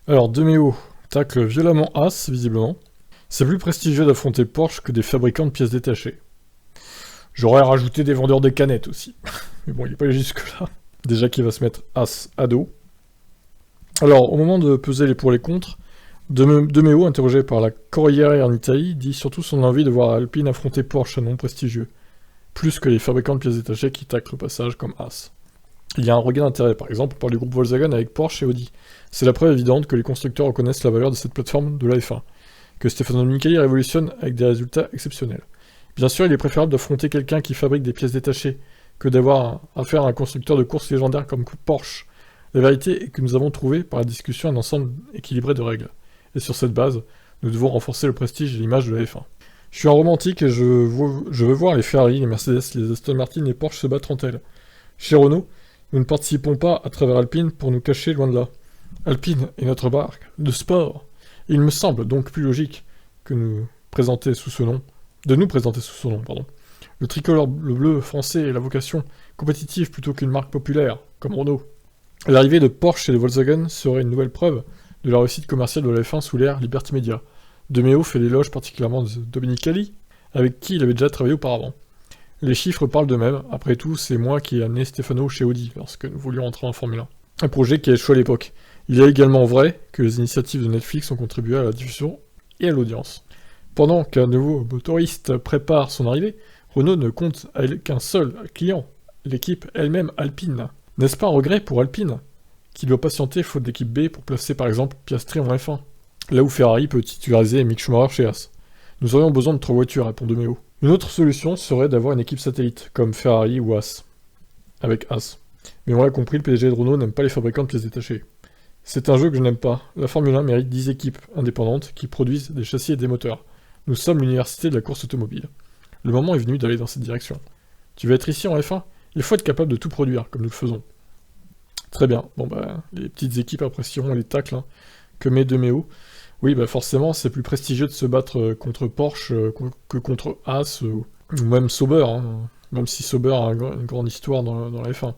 Alors, Demeo tacle violemment As, visiblement. C'est plus prestigieux d'affronter Porsche que des fabricants de pièces détachées. J'aurais rajouté des vendeurs de canettes aussi. Mais bon, il est pas allé jusque-là. Déjà qu'il va se mettre As à dos. Alors, au moment de peser les pour et les contre, Demeo, interrogé par la Corriere en Italie, dit surtout son envie de voir Alpine affronter Porsche, un nom prestigieux, plus que les fabricants de pièces détachées qui taclent au passage comme As. Il y a un regain d'intérêt, par exemple, par le groupe Volkswagen avec Porsche et Audi. C'est la preuve évidente que les constructeurs reconnaissent la valeur de cette plateforme de la F1, que Stefano Domenicali révolutionne avec des résultats exceptionnels. Bien sûr, il est préférable d'affronter quelqu'un qui fabrique des pièces détachées que d'avoir affaire à un constructeur de courses légendaire comme Porsche. La vérité est que nous avons trouvé, par la discussion, un ensemble équilibré de règles. Et sur cette base, nous devons renforcer le prestige et l'image de la F1. Je suis un romantique et je veux voir les Ferrari, les Mercedes, les Aston Martin et les Porsche se battre entre elles. Chez Renault, nous ne participons pas à travers Alpine pour nous cacher loin de là. Alpine est notre marque de sport. Il me semble donc plus logique que de nous présenter sous ce nom. Le tricolore bleu français a la vocation compétitive plutôt qu'une marque populaire, comme Renault. L'arrivée de Porsche et de Volkswagen serait une nouvelle preuve de la réussite commerciale de la F1 sous l'ère Liberty Media. Demeo fait l'éloge particulièrement de Domenicali, avec qui il avait déjà travaillé auparavant. Les chiffres parlent d'eux-mêmes, après tout, c'est moi qui ai amené Stefano chez Audi lorsque nous voulions entrer en Formule 1. Un projet qui a échoué à l'époque. Il est également vrai que les initiatives de Netflix ont contribué à la diffusion et à l'audience. Pendant qu'un nouveau motoriste prépare son arrivée, Renault ne compte qu'un seul client, l'équipe elle-même Alpine. N'est-ce pas un regret pour Alpine, qui doit patienter faute d'équipe B pour placer par exemple Piastri en F1, là où Ferrari peut titulariser Mick Schumacher chez As. Nous aurions besoin de 3 voitures, répond Demeo. Une autre solution serait d'avoir une équipe satellite, comme Ferrari ou As, avec As. Mais on l'a compris, le PDG de Renault n'aime pas les fabricants de pièces détachées. C'est un jeu que je n'aime pas. La Formule 1 mérite 10 équipes indépendantes qui produisent des châssis et des moteurs. Nous sommes l'université de la course automobile. Le moment est venu d'aller dans cette direction. Tu veux être ici en F1 ? Il faut être capable de tout produire, comme nous le faisons. Très bien. Bon bah, les petites équipes apprécieront les tacles que met Demeo. Oui, bah forcément, c'est plus prestigieux de se battre contre Porsche que contre As ou même Sauber, même si Sauber a une grande histoire dans la F1.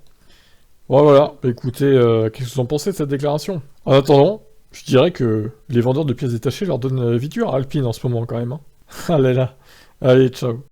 Bon, voilà, bah, écoutez, qu'est-ce que vous en pensez de cette déclaration ? En attendant, je dirais que les vendeurs de pièces détachées leur donnent la vie dure à Alpine en ce moment quand même. Allez là, allez, ciao.